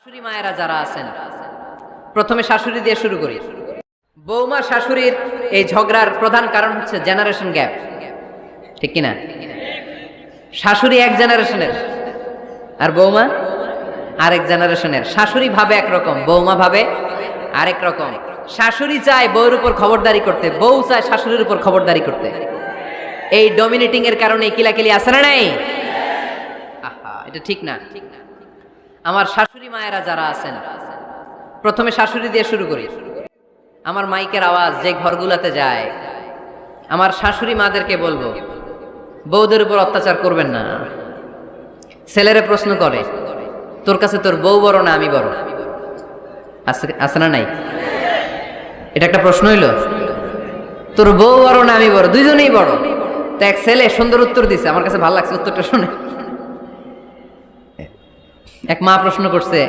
শাশুড়ি মায়েরা যারা আছেন, প্রথমে শাশুড়ি দিয়ে শুরু করি। বৌমা শাশুড়ির এই ঝগড়ার প্রধান কারণ হচ্ছে জেনারেশন গ্যাপ, ঠিক কিনা? শাশুড়ি এক জেনারেশনের আর বৌমা আরেক জেনারেশনের। শাশুড়ি ভাবে একরকম, বৌমা ভাবে আরেক রকম। শাশুড়ি চায় বউর উপর খবরদারি করতে, বউ চায় শাশুড়ির উপর খবরদারি করতে। এই ডমিনেটিং এর কারণে কিলাকিলি আছে না নাই? আহা, এটা ঠিক না। আমার শাশুড়ি মায়েরা যারা আছেন, প্রথমে শাশুড়ি দিয়ে শুরু করি। আমার মাইকের আওয়াজ যে ঘরগুলাতে যায়, আমার শাশুড়ি মাদেরকে বলবো, বউদের উপর অত্যাচার করবেন না। ছেলেরা প্রশ্ন করে, তোর কাছে তোর বউ বড় না আমি বড়? আছে না নাই? এটা একটা প্রশ্ন হইল। তোর বউ বড় না আমি বড়? দুইজনেই বড়। তো এক ছেলে সুন্দর উত্তর দিছে, আমার কাছে ভালো লাগছে উত্তরটা শুনে। এক মা প্রশ্ন করছে,